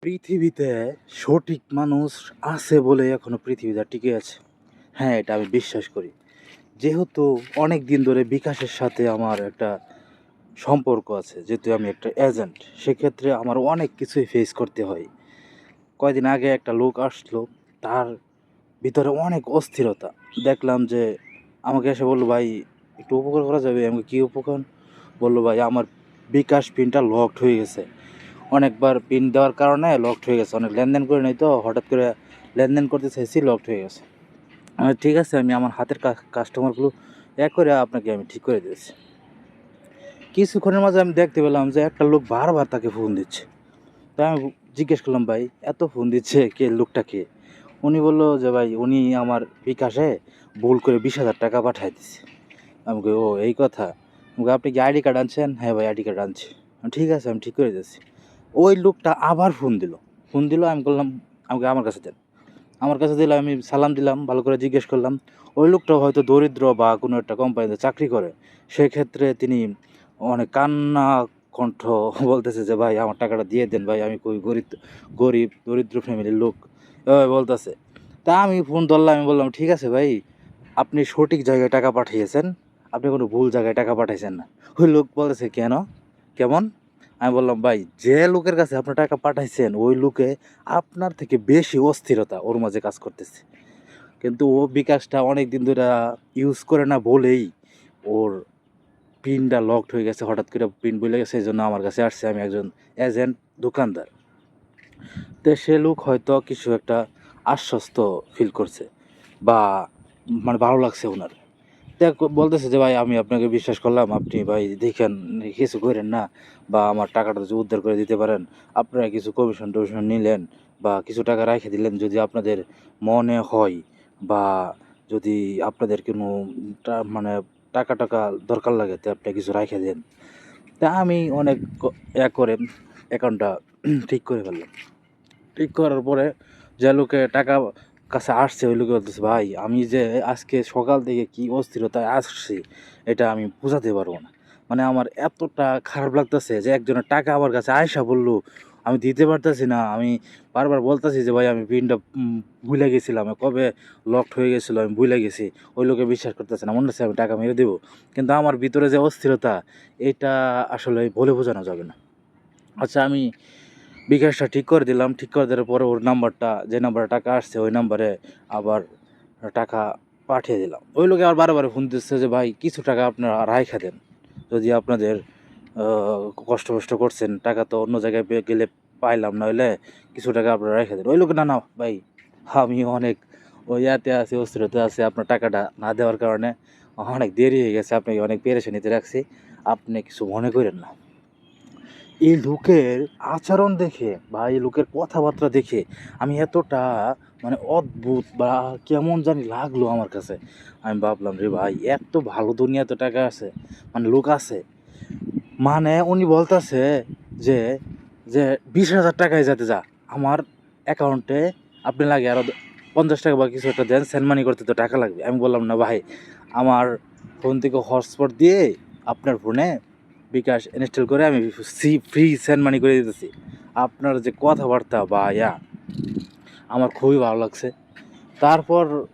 পৃথিবীতে সঠিক মানুষ আছে বলে এখনো পৃথিবীতে টিকে আছে। হ্যাঁ, এটা আমি বিশ্বাস করি। যেহেতু অনেক দিন ধরে বিকাশের সাথে আমার একটা সম্পর্ক আছে, যেহেতু আমি একটা এজেন্ট, সেক্ষেত্রে আমার অনেক কিছুই ফেস করতে হয়। কয়দিন আগে একটা লোক আসলো, তার ভিতরে অনেক অস্থিরতা। দেখলাম যে আমাকে এসে বলল, "ভাই, একটু উপকার করা যাবে?" আমি বললাম, "কী উপকার?" বলল, "ভাই, আমার বিকাশ পিনটা লকড হয়ে গেছে। অনেকবার পিন দেওয়ার কারণে লকড হয়ে গেছে। অনেক লেনদেন করে নাই তো, হঠাৎ করে লেনদেন করতে চাইছি, লকড হয়ে গেছে।" ঠিক আছে, আমি আমার হাতের কাস্টমারগুলো করে আপনাকে আমি ঠিক করে দিয়েছি। কিছুক্ষণের মাঝে আমি দেখতে পেলাম যে একটা লোক বারবার তাকে ফোন দিচ্ছে। তাই আমি জিজ্ঞেস করলাম, "ভাই, এত ফোন দিচ্ছে কে? লোকটা কে?" উনি বললো যে, "ভাই, উনি আমার বিকাশে ভুল করে 20,000 টাকা পাঠায় দিছে।" আমি কই, "ও, এই কথা?" আমি কই, "আপনি কি আইডি কার্ড আনছেন?" "হ্যাঁ ভাই, আইডি কার্ড আনছি।" "ঠিক আছে, আমি ঠিক করে দিচ্ছি।" ওই লোকটা আবার ফোন দিল। আমি বললাম, "আমাকে আমার কাছে দেন।" আমার কাছে দিলে আমি সালাম দিলাম, ভালো করে জিজ্ঞেস করলাম। ওই লোকটাও হয়তো দরিদ্র বা কোনো একটা কোম্পানিতে চাকরি করে। সেক্ষেত্রে তিনি অনেক কান্না কণ্ঠ বলতেছে যে, "ভাই, আমার টাকাটা দিয়ে দেন ভাই, আমি খুবই গরিব দরিদ্র ফ্যামিলির লোক।" এভাবে বলতেছে। তা আমি ফোন ধরলাম, আমি বললাম, "ঠিক আছে ভাই, আপনি সঠিক জায়গায় টাকা পাঠিয়েছেন। আপনি কোনো ভুল জায়গায় টাকা পাঠাইছেন না।" ওই লোক বলতেছে, "কেন? কেমন?" আমি বললাম, "ভাই, যে লোকের কাছে আপনি টাকা পাঠাইছেন, ওই লোকে আপনার থেকে বেশি অস্থিরতা ওর মাঝে কাজ করতেছে। কিন্তু ও বিকাশটা অনেক দিন ধরে ইউজ করে না বলেই ওর পিনটা লকড হয়ে গেছে। হঠাৎ করে পিন ভুলে গেছে, এজন্য আমার কাছে আসছে। আমি একজন এজেন্ট, দোকানদার। তো সে লোক হয়তো কিছু একটা আশ্বস্ত ফিল করছে বা মানে ভালো লাগছে ওনার। দেখ বলতেছে যে, "ভাই, আমি আপনাকে বিশ্বাস করলাম। আপনি ভাই দেখেন, কিছু কইরেন না বা আমার টাকাটা যদি উদ্ধার করে দিতে পারেন। আপনারা কিছু কমিশন-টমিশন নিলেন বা কিছু টাকা রাইখা দিলেন, যদি আপনাদের মনে হয় বা যদি আপনাদের কোনো মানে টাকা-টাকা দরকার লাগে, তো আপনি কিছু রাইখা দেন।" তা আমি অনেক করে অ্যাকাউন্টটা ঠিক করে ফেললাম। ঠিক করার পরে যে লোকে টাকা কাছে আসছে, ওই লোকে বলতেছে, "ভাই, আমি যে আজকে সকাল থেকে কি অস্থিরতায় আসছি, এটা আমি বুঝাতে পারবো না। মানে আমার এতটা খারাপ লাগতেছে যে একজনের টাকা আমার কাছে আইসা বলল, আমি দিতে পারতেছি না। আমি বারবার বলতেছি যে, ভাই, আমি পিনটা ভুলে গেছিলাম, কবে লকড হয়ে গেছিলো, আমি ভুলে গেছি।" ওই লোকে বিশ্বাস করতেছে না, মনে হচ্ছে আমি টাকা মেরে দেবো। কিন্তু আমার ভিতরে যে অস্থিরতা, এটা আসলে বলে বোঝানো যাবে না। আচ্ছা, আমি বিকাশটা ঠিক করে দিলাম। ঠিক করে দেওয়ার পরে ওর নাম্বারটা, যে নাম্বারে টাকা আসছে, ওই নাম্বারে আবার টাকা পাঠিয়ে দিলাম। ওই লোকে আবার বারে ফোন দিচ্ছে যে, "ভাই, কিছু টাকা আপনারা রাইখা দেন। যদি আপনাদের আ কষ্ট করছেন, টাকা তো অন্য জায়গায় গেলে পাইলাম, নইলে কিছু টাকা আপনারা রাইখা দেন।" ওই লোক, "না, না ভাই, আমি অনেক ইয়াতে আছি, অস্থিরতাতে আছি। আপনার টাকাটা না দেওয়ার কারণে অনেক দেরি হয়ে গেছে। আপনাকে অনেক পেরেশানিতে রাখছি। আপনি কিছু মনে কইরেন না।" এই লোকের আচরণ দেখে বা এই লোকের কথাবার্তা দেখে আমি এতটা মানে অদ্ভুত বা কেমন জানি লাগলো আমার কাছে। আমি ভাবলাম, রে ভাই, এত ভালো দুনিয়াতে টাকা আছে, মানে লোক আছে। মানে উনি বলতেছে যে যে 20,000 টাকায় যাতে যা আমার অ্যাকাউন্টে আপনি লাগে আরও 50 টাকা বা কিছু একটা দেন, সেন্ড মানি করতে তো টাকা লাগবে। আমি বললাম, "না ভাই, আমার ফোন থেকে হটস্পট দিয়ে আপনার ফোনে বিকাশ ইনস্টল করে আমি ফ্রি সেন্ড মানি করে দিতেছি।" আপনার যে কথাবার্তা বা আমার খুবই ভালো লাগছে। তারপর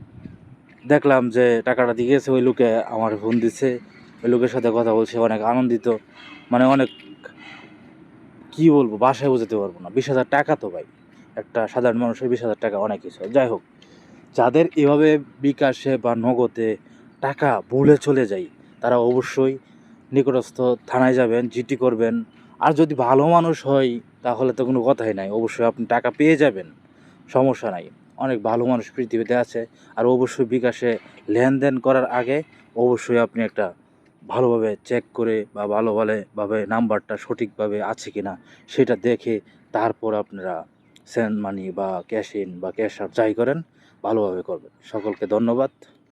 দেখলাম যে টাকাটা দিয়ে গেছে, ওই লোকে আমার ফোন দিচ্ছে, ওই লোকের সাথে কথা বলছে, অনেক আনন্দিত। মানে অনেক, কী বলবো, বাসায় বোঝাতে পারবো না। 20,000 টাকা তো ভাই, একটা সাধারণ মানুষের 20,000 টাকা অনেক কিছু। যাই হোক, যাদের এভাবে বিকাশে বা নগদে টাকা ভুলে চলে যায়, তারা অবশ্যই নিকটস্থ থানায় যাবেন, জিডি করবেন। আর যদি ভালো মানুষ হয়, তাহলে তো কোনো কথাই নাই, অবশ্যই আপনি টাকা পেয়ে যাবেন, সমস্যা নাই। অনেক ভালো মানুষ পৃথিবীতে আছে। আর অবশ্যই বিকাশে লেনদেন করার আগে অবশ্যই আপনি একটা ভালোভাবে চেক করে বা ভালোভাবে নাম্বারটা সঠিকভাবে আছে কিনা সেটা দেখে তারপর আপনারা সেন্ড মানি বা ক্যাশ ইন বা ক্যাশ আউট যাই করেন, ভালোভাবে করবেন। সকলকে ধন্যবাদ।